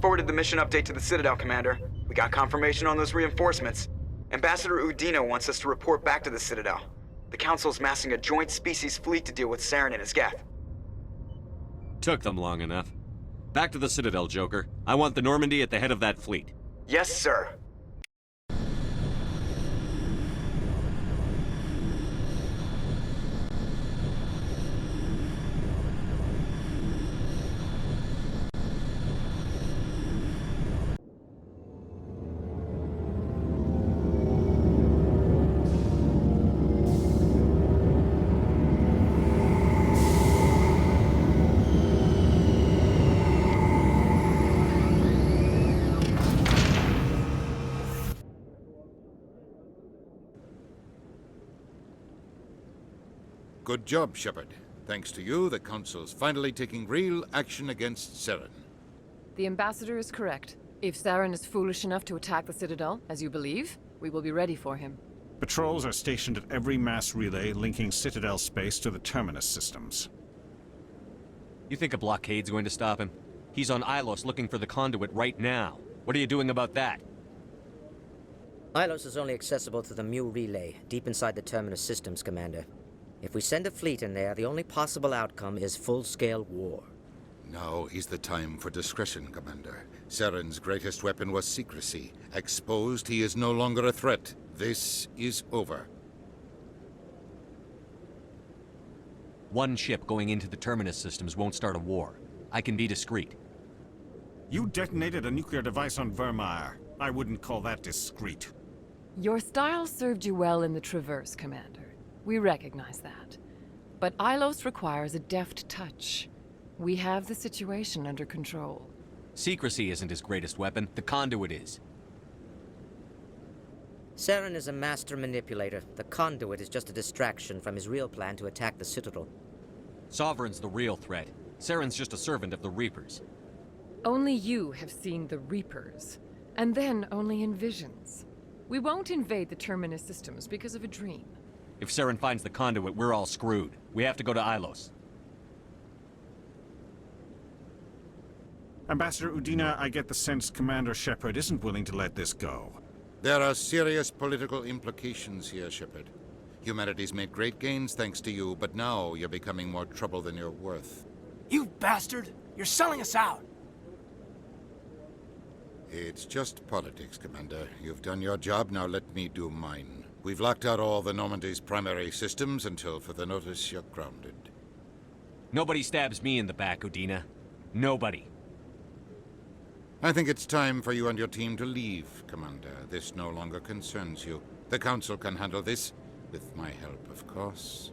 forwarded the mission update to the Citadel, Commander. We got confirmation on those reinforcements. Ambassador Udina wants us to report back to the Citadel. The Council's massing a joint species fleet to deal with Saren and his Geth. Took them long enough. Back to the Citadel, Joker. I want the Normandy at the head of that fleet. Yes, sir. Good job, Shepard. Thanks to you, the Council's finally taking real action against Saren. The Ambassador is correct. If Saren is foolish enough to attack the Citadel, as you believe, we will be ready for him. Patrols are stationed at every mass relay linking Citadel space to the Terminus systems. You think a blockade's going to stop him? He's on Ilos looking for the conduit right now. What are you doing about that? Ilos is only accessible to the Mu relay, deep inside the Terminus systems, Commander. If we send a fleet in there, the only possible outcome is full-scale war. Now is the time for discretion, Commander. Saren's greatest weapon was secrecy. Exposed, he is no longer a threat. This is over. One ship going into the Terminus systems won't start a war. I can be discreet. You detonated a nuclear device on Vermeer. I wouldn't call that discreet. Your style served you well in the Traverse, Commander. We recognize that. But Ilos requires a deft touch. We have the situation under control. Secrecy isn't his greatest weapon. The conduit is. Saren is a master manipulator. The conduit is just a distraction from his real plan to attack the Citadel. Sovereign's the real threat. Saren's just a servant of the Reapers. Only you have seen the Reapers, and then only in visions. We won't invade the Terminus systems because of a dream. If Saren finds the conduit, we're all screwed. We have to go to Ilos. Ambassador Udina, I get the sense Commander Shepard isn't willing to let this go. There are serious political implications here, Shepard. Humanity's made great gains thanks to you, but now you're becoming more trouble than you're worth. You bastard! You're selling us out! It's just politics, Commander. You've done your job, now let me do mine. We've locked out all the Normandy's primary systems until further notice you're grounded. Nobody stabs me in the back, Udina. Nobody. I think it's time for you and your team to leave, Commander. This no longer concerns you. The Council can handle this, with my help, of course.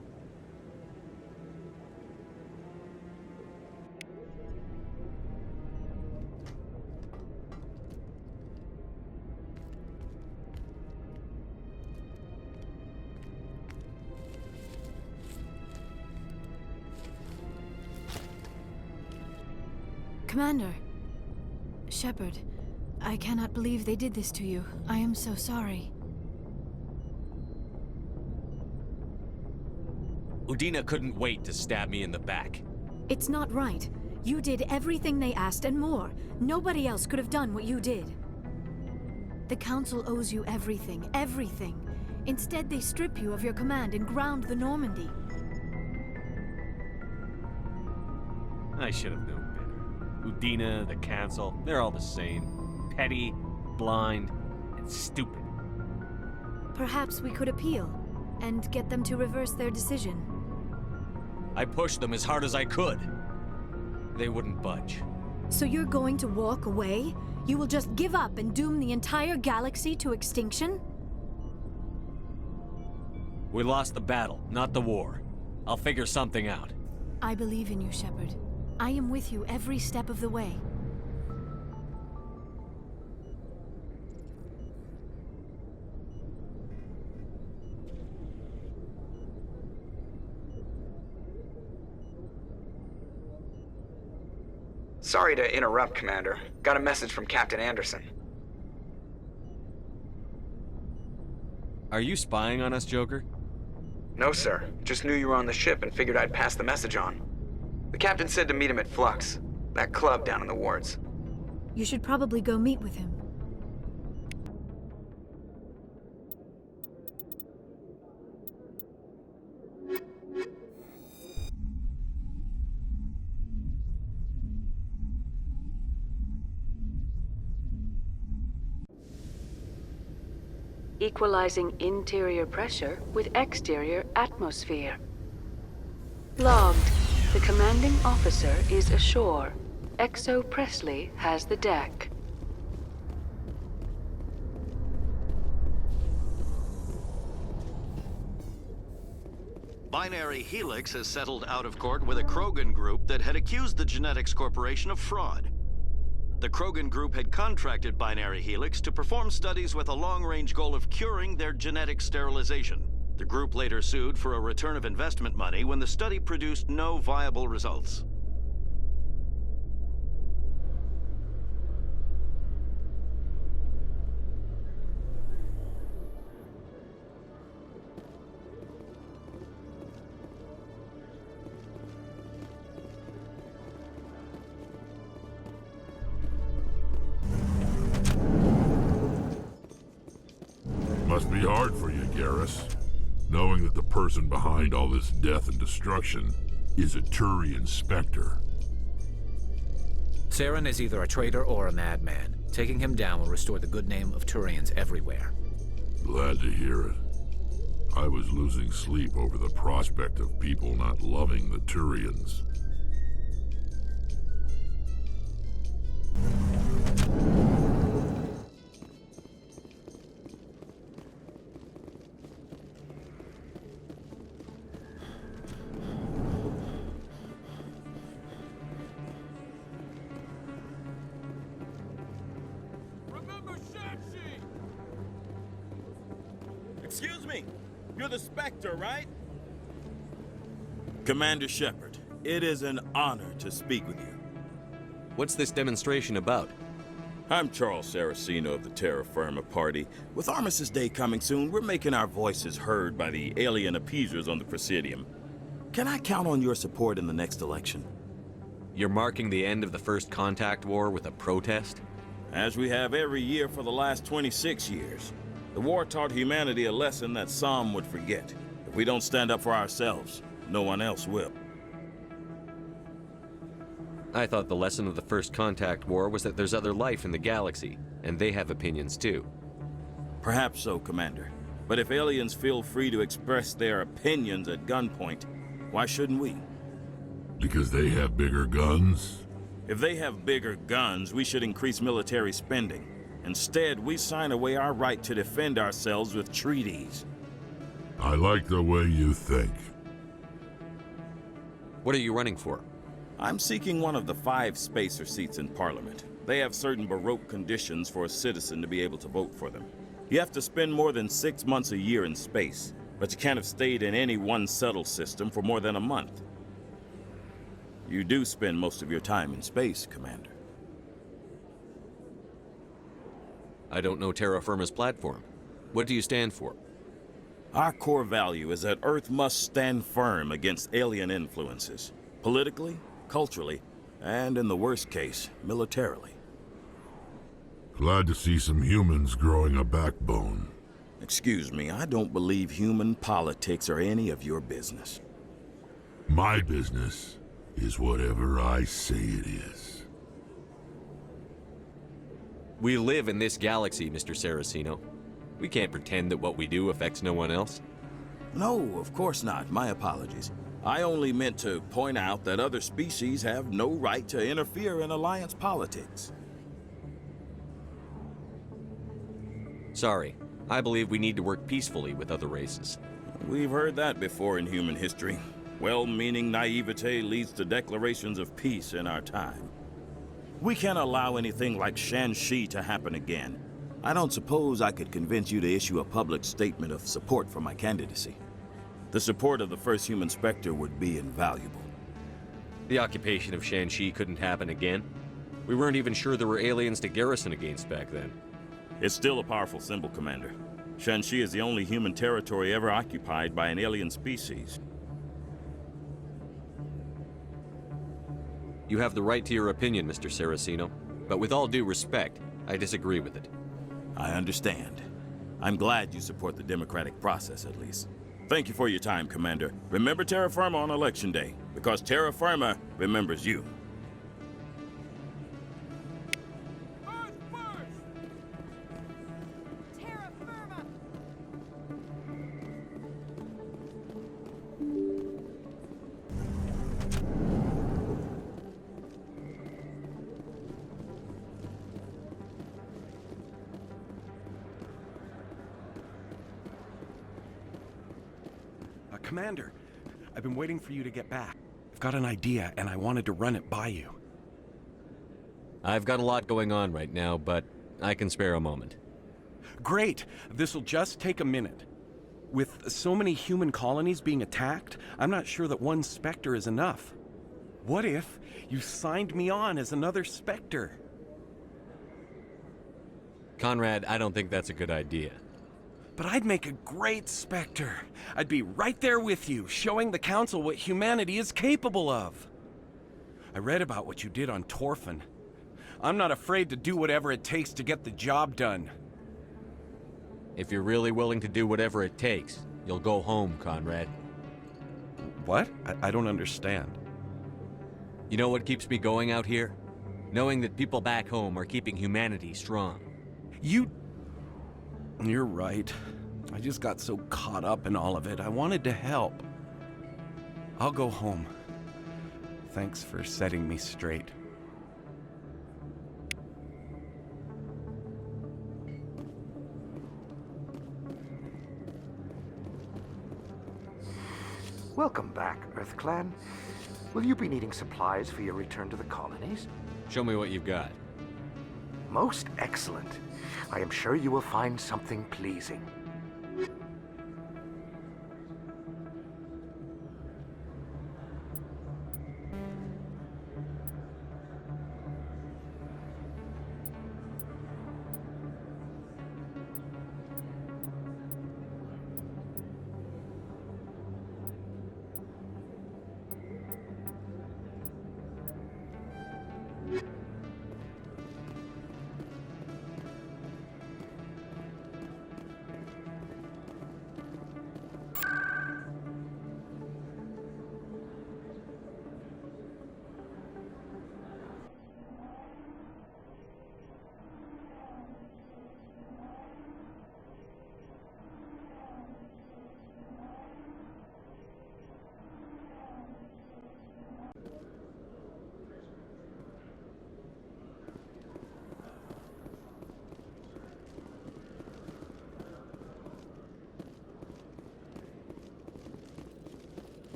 Commander. Shepard, I cannot believe they did this to you. I am so sorry. Udina couldn't wait to stab me in the back. It's not right. You did everything they asked and more. Nobody else could have done what you did. The Council owes you everything, everything. Instead, they strip you of your command and ground the Normandy. I should have known better. Udina, the Council, they're all the same. Petty, blind, and stupid. Perhaps we could appeal, and get them to reverse their decision. I pushed them as hard as I could. They wouldn't budge. So you're going to walk away? You will just give up and doom the entire galaxy to extinction? We lost the battle, not the war. I'll figure something out. I believe in you, Shepard. I am with you every step of the way. Sorry to interrupt, Commander. Got a message from Captain Anderson. Are you spying on us, Joker? No, sir. Just knew you were on the ship and figured I'd pass the message on. The captain said to meet him at Flux, that club down in the wards. You should probably go meet with him. Equalizing interior pressure with exterior atmosphere. Logged. The commanding officer is ashore. Exo Presley has the deck. Binary Helix has settled out of court with a Krogan group that had accused the Genetics Corporation of fraud. The Krogan group had contracted Binary Helix to perform studies with a long-range goal of curing their genetic sterilization. The group later sued for a return of investment money when the study produced no viable results. Must be hard for you, Garrus, knowing that the person behind all this death and destruction is a Turian Spectre. Saren is either a traitor or a madman. Taking him down will restore the good name of Turians everywhere. Glad to hear it. I was losing sleep over the prospect of people not loving the Turians. Excuse me, you're the Spectre, right? Commander Shepard, it is an honor to speak with you. What's this demonstration about? I'm Charles Saraceno of the Terra Firma Party. With Armistice Day coming soon, we're making our voices heard by the alien appeasers on the Presidium. Can I count on your support in the next election? You're marking the end of the First Contact War with a protest? As we have every year for the last 26 years. The war taught humanity a lesson that some would forget. If we don't stand up for ourselves, no one else will. I thought the lesson of the First Contact War was that there's other life in the galaxy, and they have opinions too. Perhaps so, Commander. But if aliens feel free to express their opinions at gunpoint, why shouldn't we? Because they have bigger guns? If they have bigger guns, we should increase military spending. Instead, we sign away our right to defend ourselves with treaties. I like the way you think. What are you running for? I'm seeking one of the 5 spacer seats in Parliament. They have certain Baroque conditions for a citizen to be able to vote for them. You have to spend more than 6 months a year in space, but you can't have stayed in any one settled system for more than a month. You do spend most of your time in space, Commander. I don't know Terra Firma's platform. What do you stand for? Our core value is that Earth must stand firm against alien influences. Politically, culturally, and in the worst case, militarily. Glad to see some humans growing a backbone. Excuse me, I don't believe human politics are any of your business. My business is whatever I say it is. We live in this galaxy, Mr. Saraceno. We can't pretend that what we do affects no one else. No, of course not. My apologies. I only meant to point out that other species have no right to interfere in alliance politics. Sorry. I believe we need to work peacefully with other races. We've heard that before in human history. Well-meaning naivete leads to declarations of peace in our time. We can't allow anything like Shan-Shi to happen again. I don't suppose I could convince you to issue a public statement of support for my candidacy. The support of the first human Spectre would be invaluable. The occupation of Shan-Shi couldn't happen again. We weren't even sure there were aliens to garrison against back then. It's still a powerful symbol, Commander. Shan-Shi is the only human territory ever occupied by an alien species. You have the right to your opinion, Mr. Saraceno. but with all due respect, I disagree with it. I understand. I'm glad you support the democratic process, at least. Thank you for your time, Commander. Remember Terra Firma on Election Day, because Terra Firma remembers you. Commander, I've been waiting for you to get back. I've got an idea, and I wanted to run it by you. I've got a lot going on right now, but I can spare a moment. Great! This'll just take a minute. With so many human colonies being attacked, I'm not sure that one Spectre is enough. What if you signed me on as another Spectre? Conrad, I don't think that's a good idea. But I'd make a great Spectre. I'd be right there with you, showing the Council what humanity is capable of. I read about what you did on Torfin. I'm not afraid to do whatever it takes to get the job done. If you're really willing to do whatever it takes, you'll go home, Conrad. What? I don't understand. You know what keeps me going out here? Knowing that people back home are keeping humanity strong. You're right. I just got so caught up in all of it. I wanted to help. I'll go home. Thanks for setting me straight. Welcome back, EarthClan. Will you be needing supplies for your return to the colonies? Show me what you've got. Most excellent. I am sure you will find something pleasing.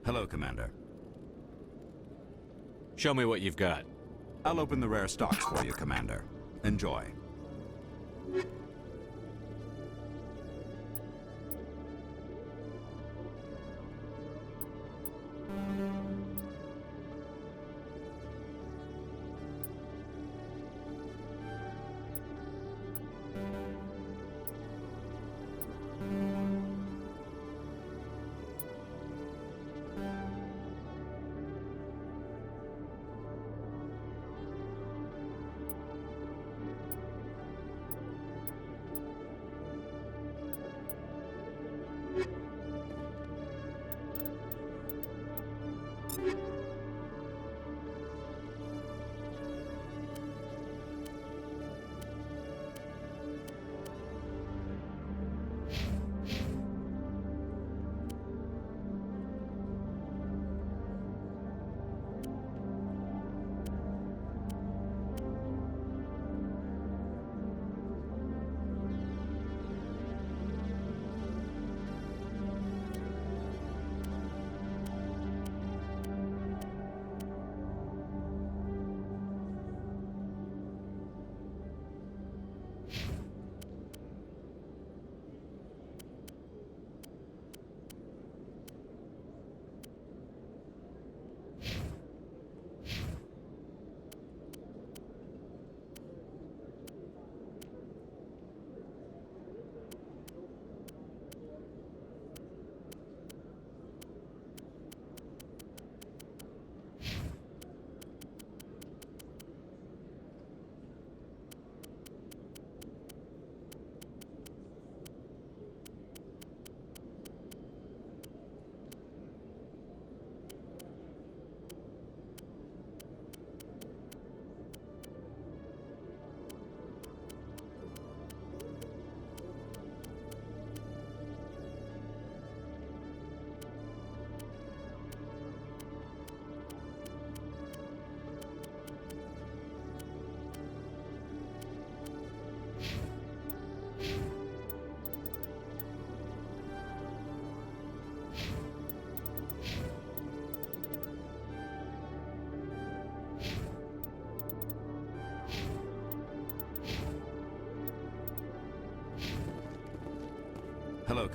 Hello, Commander. Show me what you've got. I'll open the rare stocks for you, Commander. Enjoy.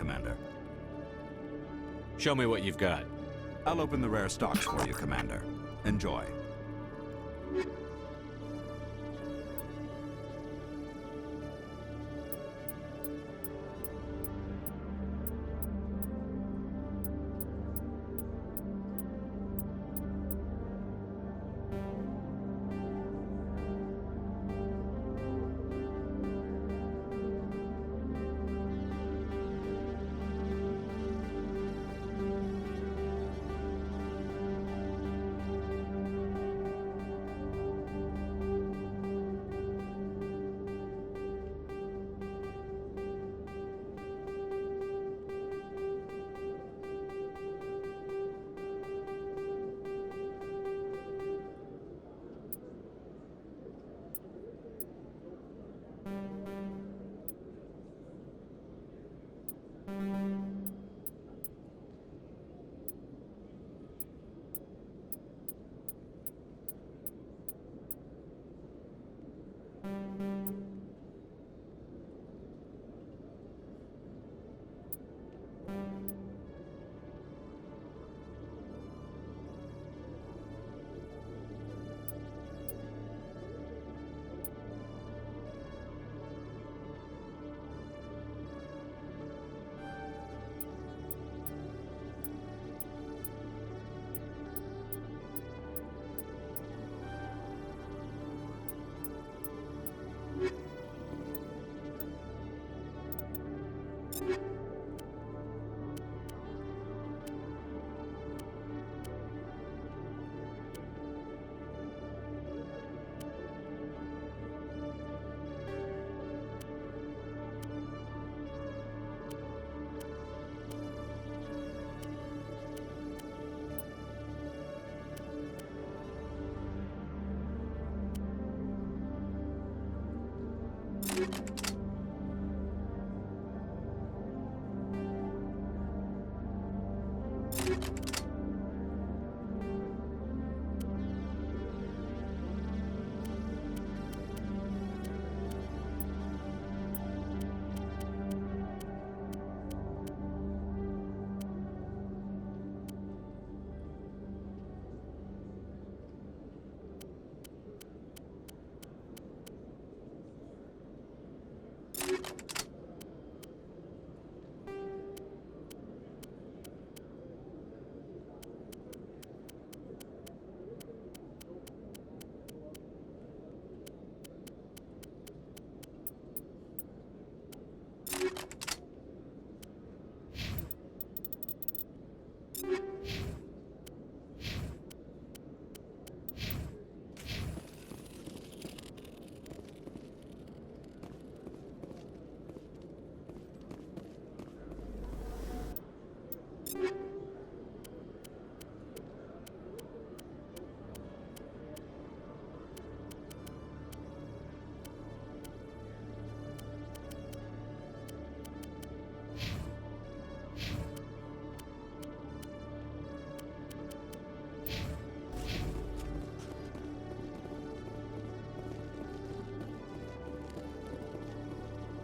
Commander. Show me what you've got. I'll open the rare stocks for you, Commander. Enjoy.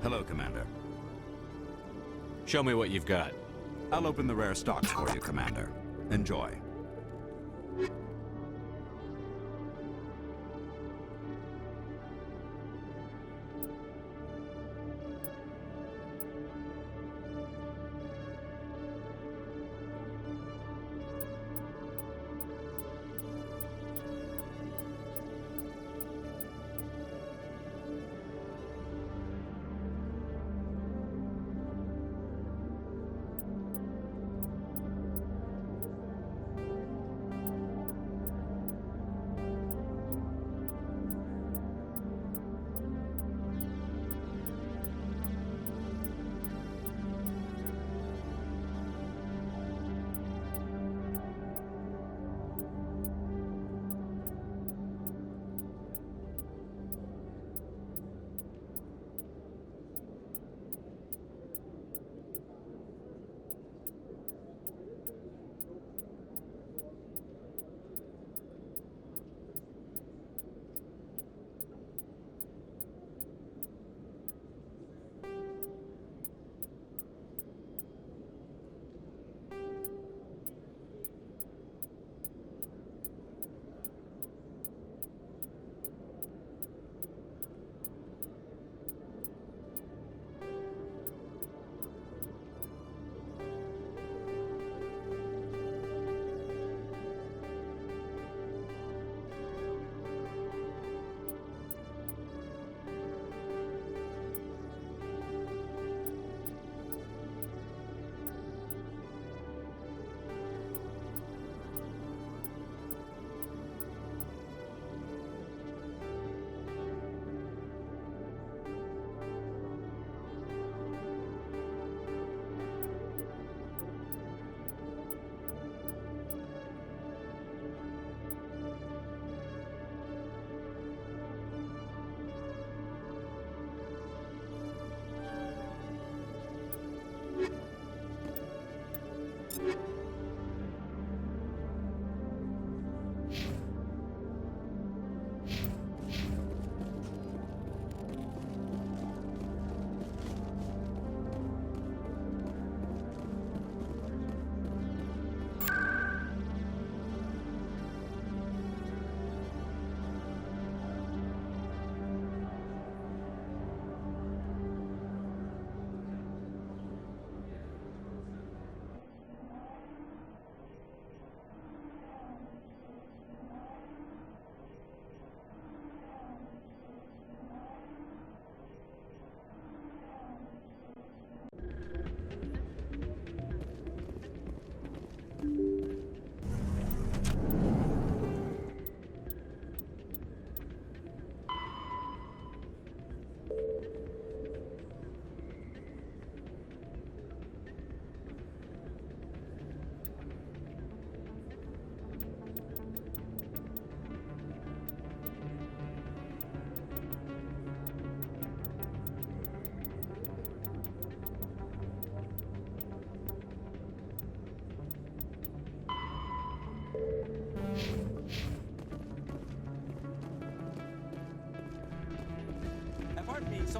Hello, Commander. Show me what you've got. I'll open the rare stocks for you, Commander. Enjoy.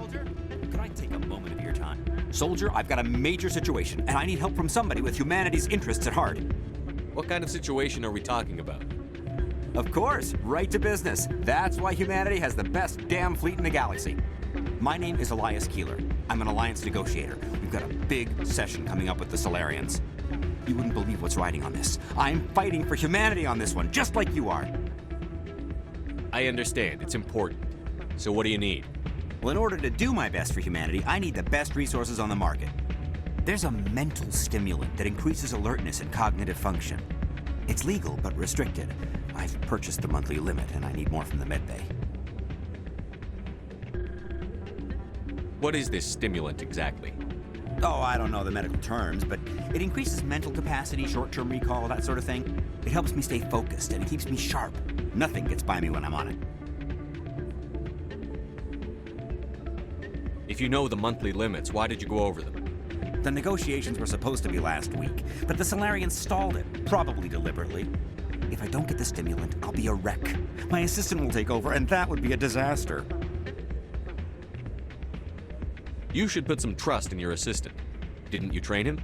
Soldier, could I take a moment of your time? Soldier, I've got a major situation, and I need help from somebody with humanity's interests at heart. What kind of situation are we talking about? Of course, right to business. That's why humanity has the best damn fleet in the galaxy. My name is Elias Keeler. I'm an alliance negotiator. We've got a big session coming up with the Solarians. You wouldn't believe what's riding on this. I'm fighting for humanity on this one, just like you are. I understand. It's important. So what do you need? Well, in order to do my best for humanity, I need the best resources on the market. There's a mental stimulant that increases alertness and cognitive function. It's legal, but restricted. I've purchased the monthly limit, and I need more from the medbay. What is this stimulant exactly? Oh, I don't know the medical terms, but it increases mental capacity, short-term recall, that sort of thing. It helps me stay focused, and it keeps me sharp. Nothing gets by me when I'm on it. If you know the monthly limits, why did you go over them? The negotiations were supposed to be last week, but the Solarians stalled it, probably deliberately. If I don't get the stimulant, I'll be a wreck. My assistant will take over, and that would be a disaster. You should put some trust in your assistant. Didn't you train him?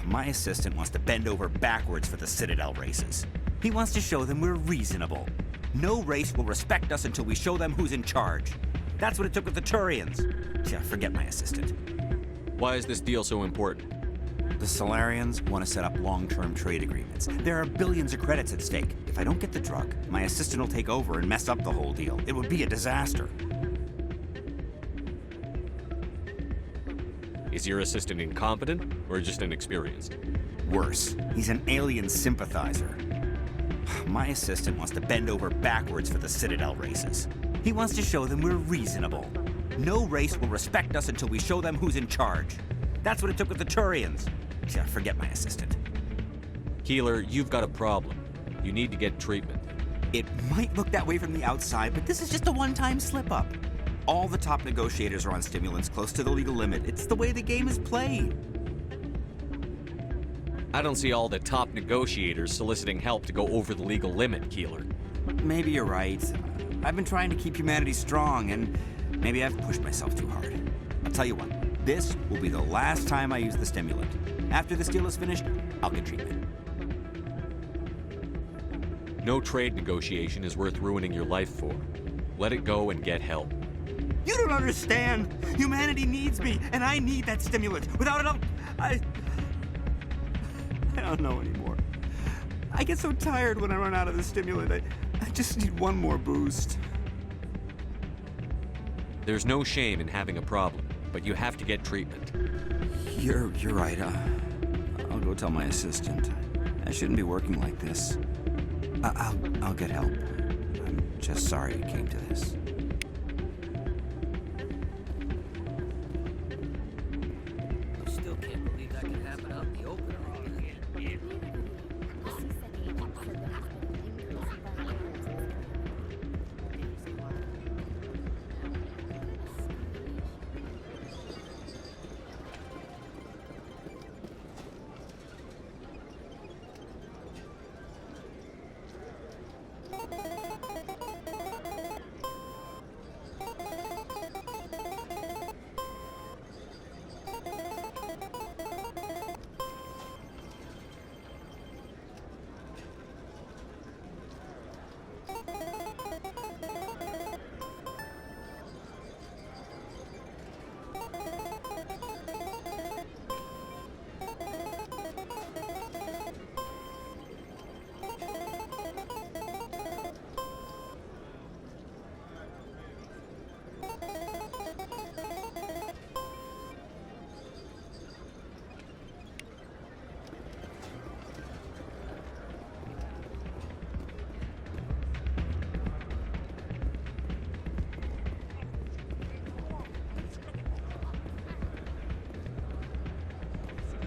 My assistant wants to bend over backwards for the Citadel races. He wants to show them we're reasonable. No race will respect us until we show them who's in charge. That's what it took with the Turians. Yeah, forget my assistant. Why is this deal so important? The Solarians want to set up long-term trade agreements. There are billions of credits at stake. If I don't get the drug, my assistant will take over and mess up the whole deal. It would be a disaster. Is your assistant incompetent or just inexperienced? Worse, he's an alien sympathizer. My assistant wants to bend over backwards for the Citadel races. He wants to show them we're reasonable. No race will respect us until we show them who's in charge. That's what it took with the Turians. Yeah, forget my assistant. Keeler, you've got a problem. You need to get treatment. It might look that way from the outside, but this is just a one-time slip-up. All the top negotiators are on stimulants close to the legal limit. It's the way the game is played. I don't see all the top negotiators soliciting help to go over the legal limit, Keeler. Maybe you're right. I've been trying to keep humanity strong, and maybe I've pushed myself too hard. I'll tell you what, this will be the last time I use the stimulant. After this deal is finished, I'll get treatment. No trade negotiation is worth ruining your life for. Let it go and get help. You don't understand! Humanity needs me, and I need that stimulant. Without it, I don't know anymore. I get so tired when I run out of the stimulant. I just need one more boost. There's no shame in having a problem, but you have to get treatment. You're right. I'll go tell my assistant. I shouldn't be working like this. I'll get help. I'm just sorry it came to this. I still can't believe that could happen out in the open.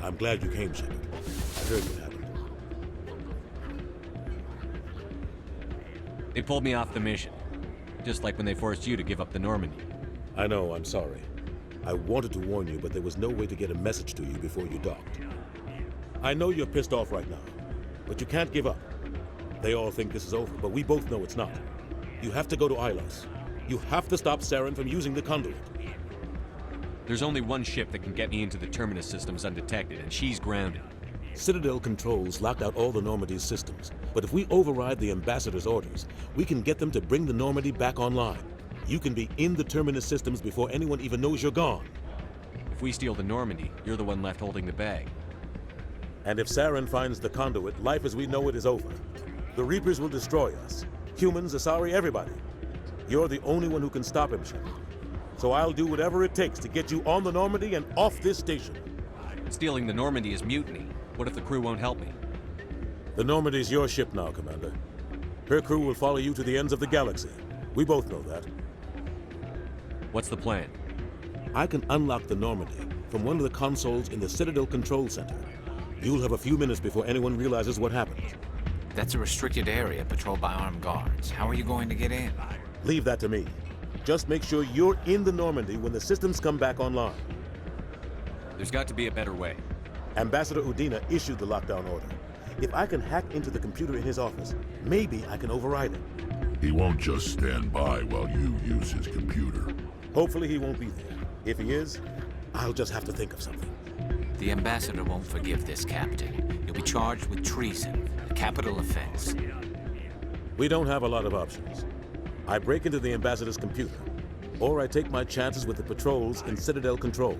I'm glad you came, Shepard. I heard what happened. They pulled me off the mission. Just like when they forced you to give up the Normandy. I know, I'm sorry. I wanted to warn you, but there was no way to get a message to you before you docked. I know you're pissed off right now, but you can't give up. They all think this is over, but we both know it's not. You have to go to Ilos. You have to stop Saren from using the conduit. There's only one ship that can get me into the Terminus systems undetected, and she's grounded. Citadel controls locked out all the Normandy's systems, but if we override the Ambassador's orders, we can get them to bring the Normandy back online. You can be in the Terminus systems before anyone even knows you're gone. If we steal the Normandy, you're the one left holding the bag. And if Saren finds the conduit, life as we know it is over. The Reapers will destroy us. Humans, Asari, everybody. You're the only one who can stop him, Shepard. So I'll do whatever it takes to get you on the Normandy and off this station. Stealing the Normandy is mutiny. What if the crew won't help me? The Normandy's your ship now, Commander. Her crew will follow you to the ends of the galaxy. We both know that. What's the plan? I can unlock the Normandy from one of the consoles in the Citadel Control Center. You'll have a few minutes before anyone realizes what happened. That's a restricted area patrolled by armed guards. How are you going to get in? Leave that to me. Just make sure you're in the Normandy when the systems come back online. There's got to be a better way. Ambassador Udina issued the lockdown order. If I can hack into the computer in his office, maybe I can override it. He won't just stand by while you use his computer. Hopefully he won't be there. If he is, I'll just have to think of something. The Ambassador won't forgive this, Captain. You'll be charged with treason, a capital offense. We don't have a lot of options. I break into the Ambassador's computer, or I take my chances with the patrols in Citadel Control.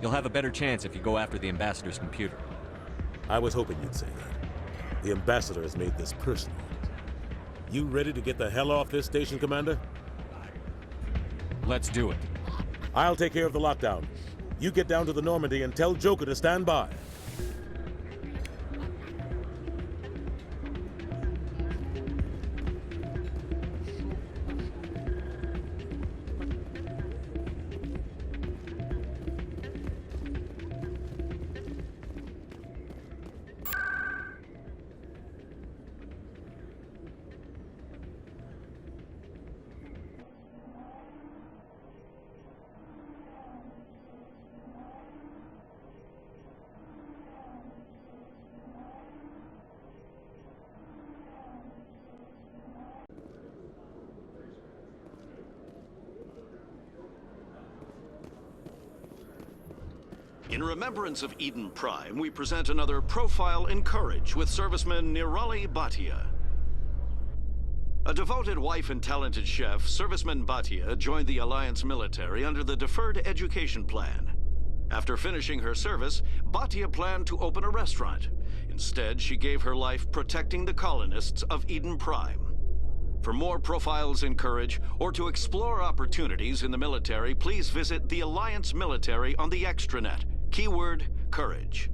You'll have a better chance if you go after the Ambassador's computer. I was hoping you'd say that. The Ambassador has made this personal. You ready to get the hell off this station, Commander? Let's do it. I'll take care of the lockdown. You get down to the Normandy and tell Joker to stand by. In remembrance of Eden Prime, we present another Profile in Courage with serviceman Nirali Bhatia. A devoted wife and talented chef, serviceman Bhatia joined the Alliance military under the Deferred Education Plan. After finishing her service, Bhatia planned to open a restaurant. Instead, she gave her life protecting the colonists of Eden Prime. For more Profiles in Courage, or to explore opportunities in the military, please visit the Alliance Military on the extranet. Keyword, Courage.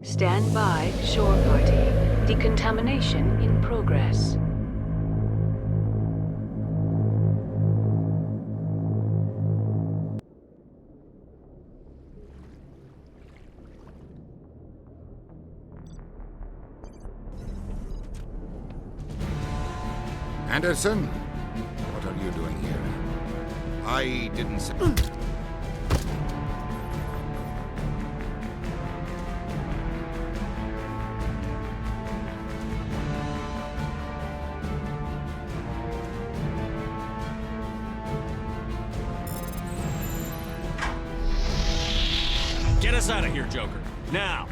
Stand by, shore party. Decontamination in progress. Anderson, what are you doing here? I didn't say... Get us out of here, Joker. Now!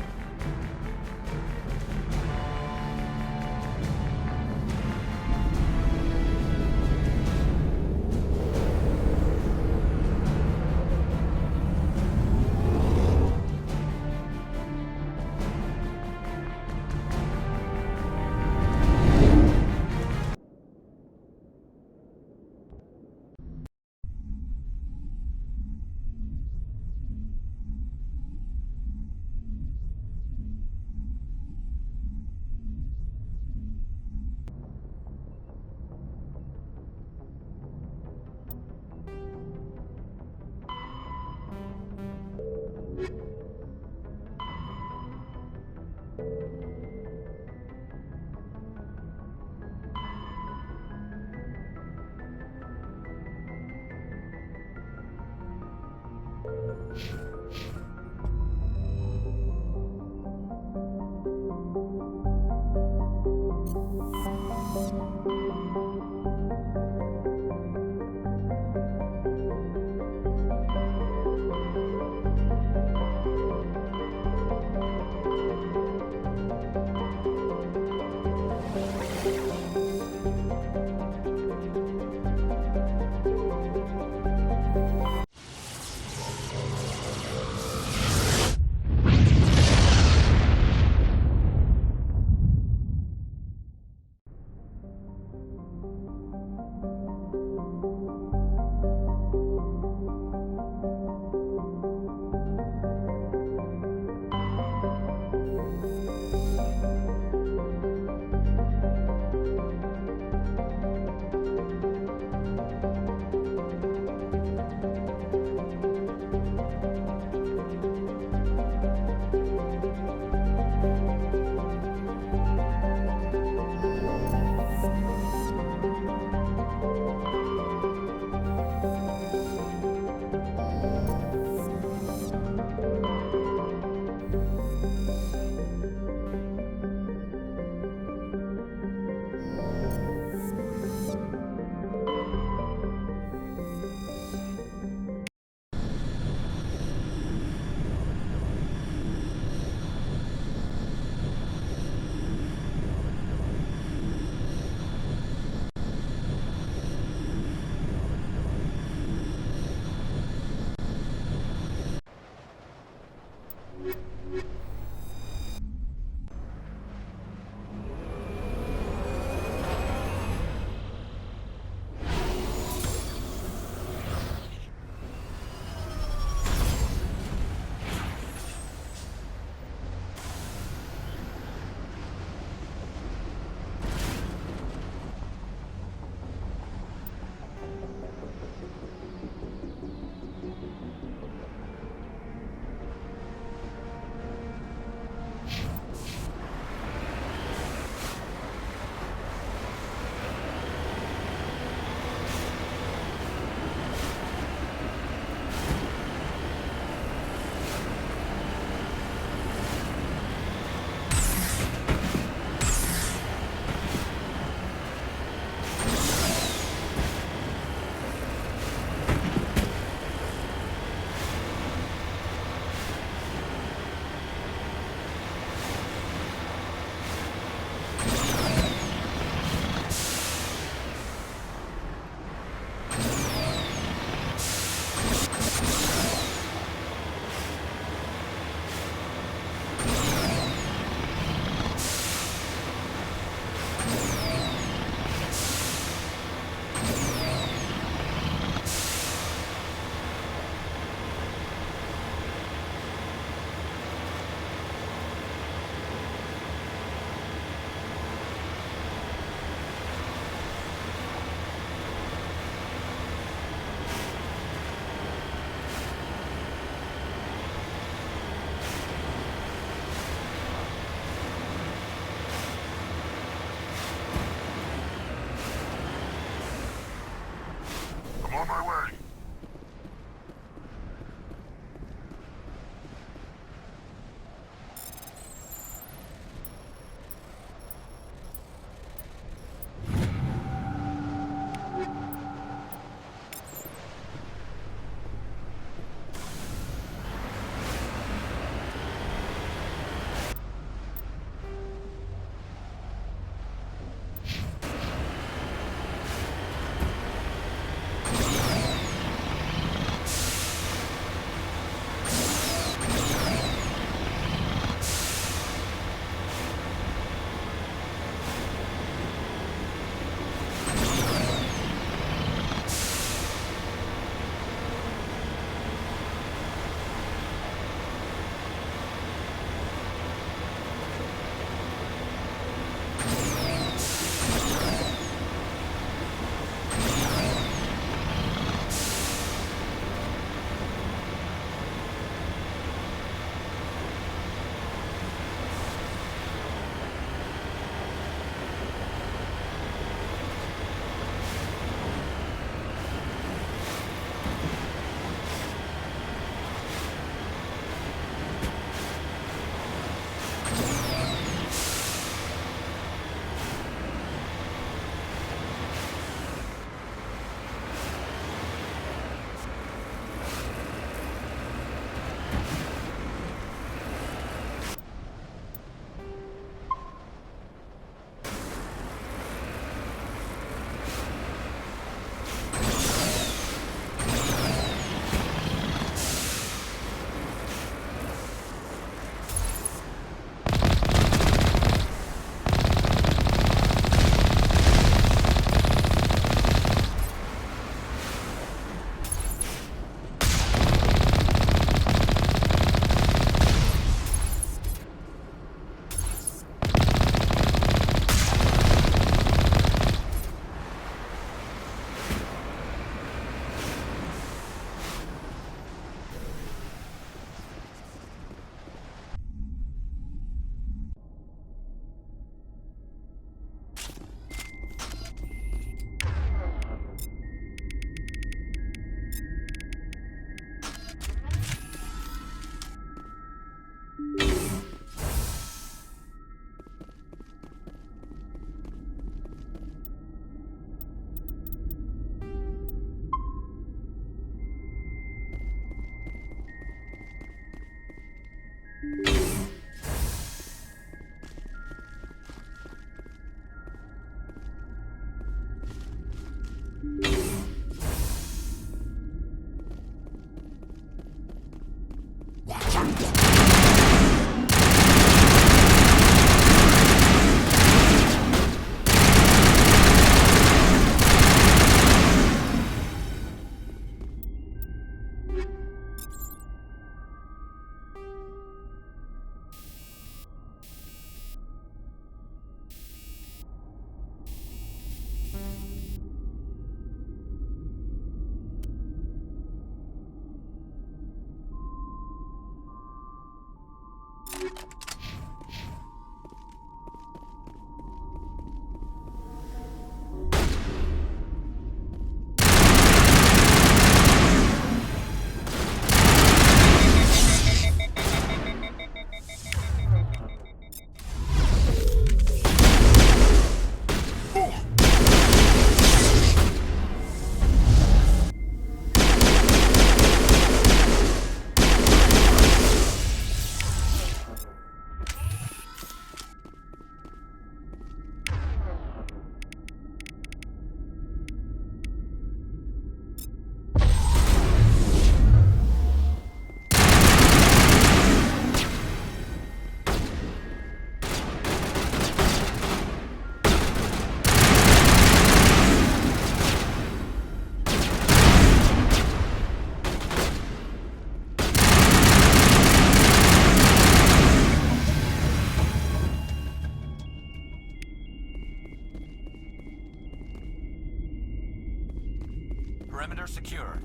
Perimeter secured.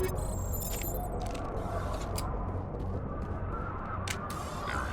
Area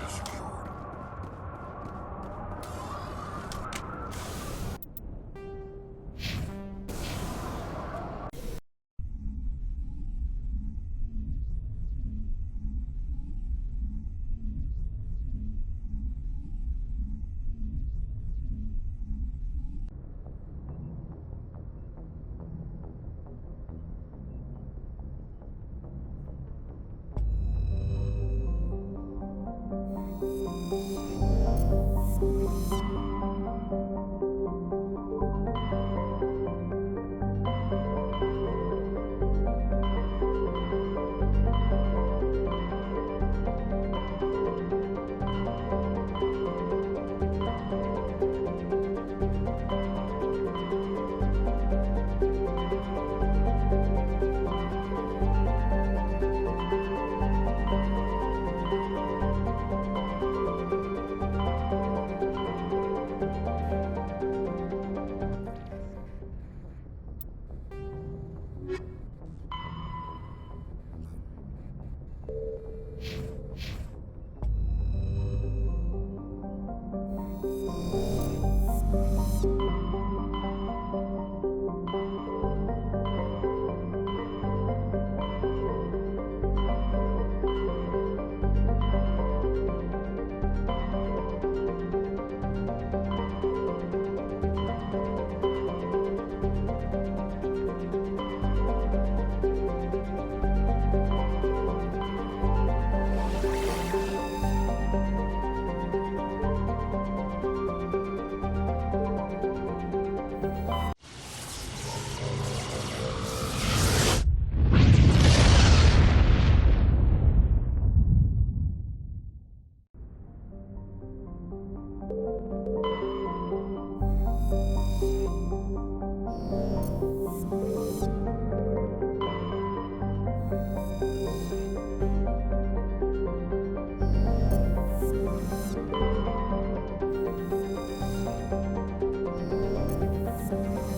secured.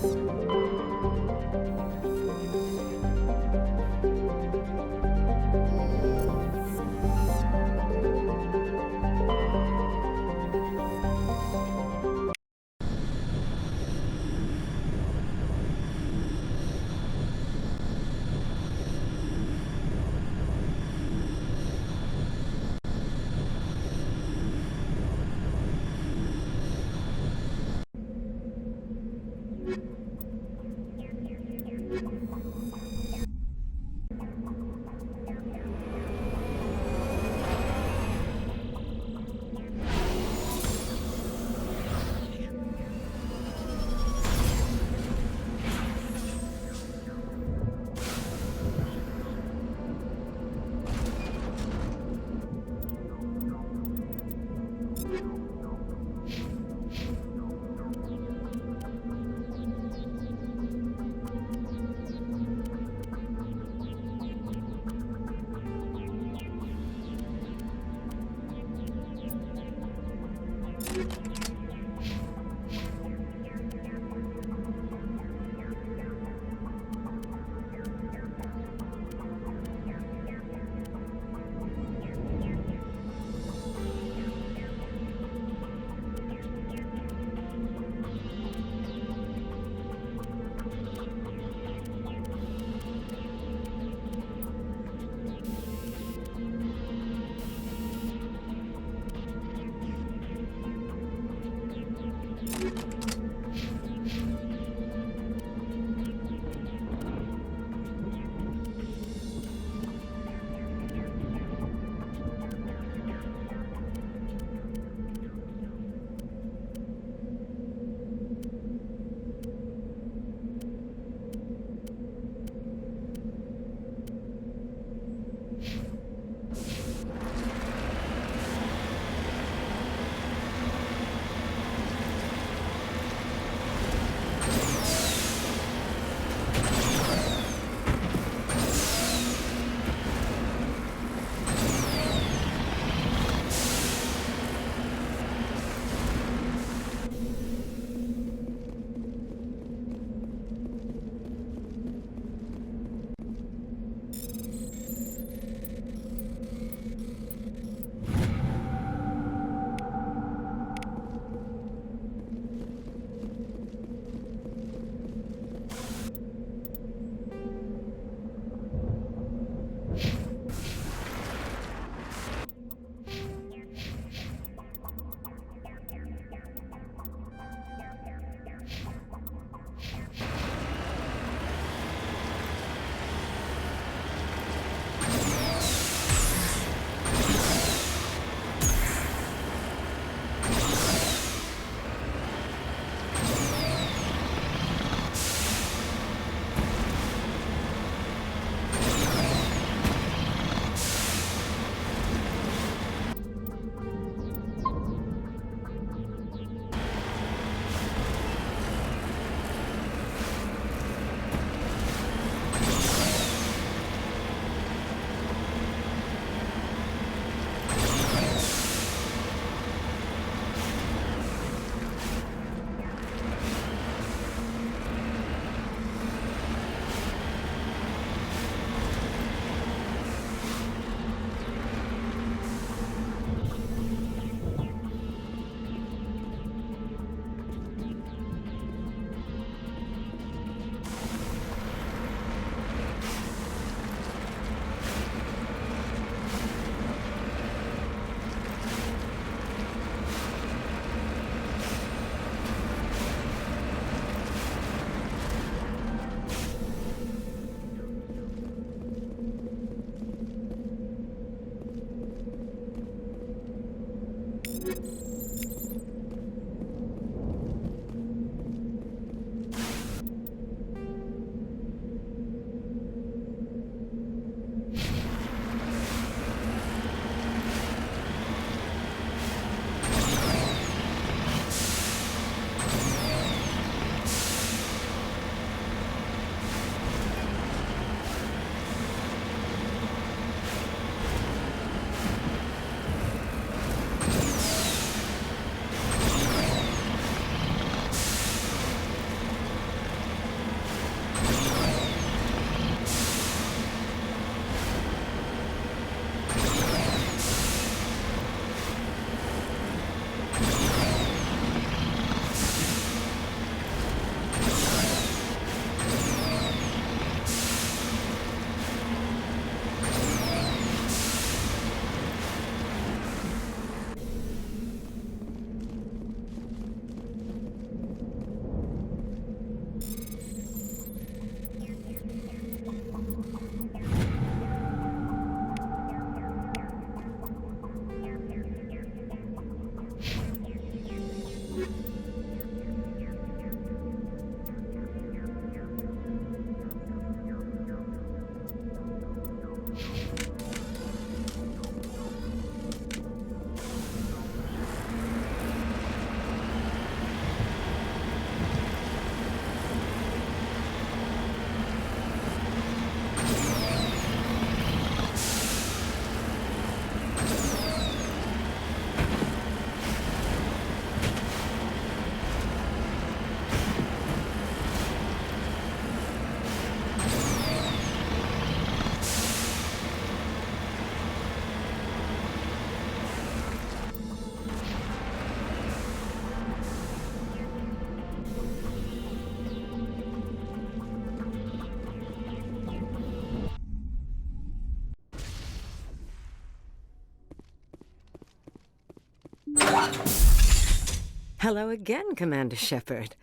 Hello again, Commander Shepard.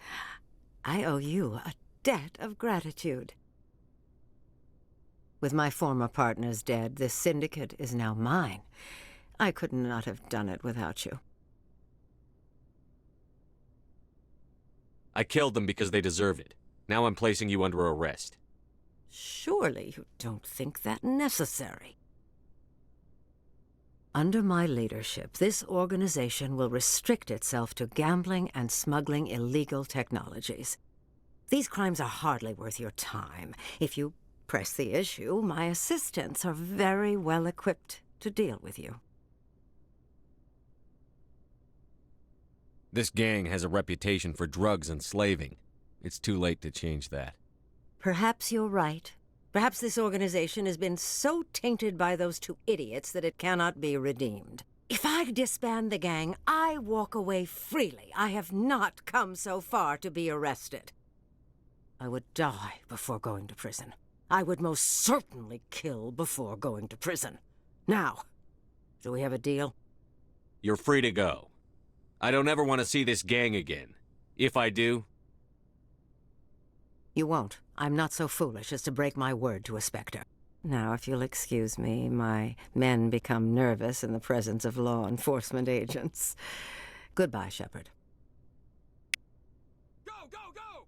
I owe you a debt of gratitude. With my former partners dead, this syndicate is now mine. I could not have done it without you. I killed them because they deserve it. Now I'm placing you under arrest. Surely you don't think that necessary. Under my leadership, this organization will restrict itself to gambling and smuggling illegal technologies. These crimes are hardly worth your time. If you press the issue, my assistants are very well equipped to deal with you. This gang has a reputation for drugs and slaving. It's too late to change that. Perhaps you're right. Perhaps this organization has been so tainted by those two idiots that it cannot be redeemed. If I disband the gang, I walk away freely. I have not come so far to be arrested. I would die before going to prison. I would most certainly kill before going to prison. Now, do we have a deal? You're free to go. I don't ever want to see this gang again. If I do... You won't. I'm not so foolish as to break my word to a Spectre. Now, if you'll excuse me, my men become nervous in the presence of law enforcement agents. Goodbye, Shepard. Go, go, go!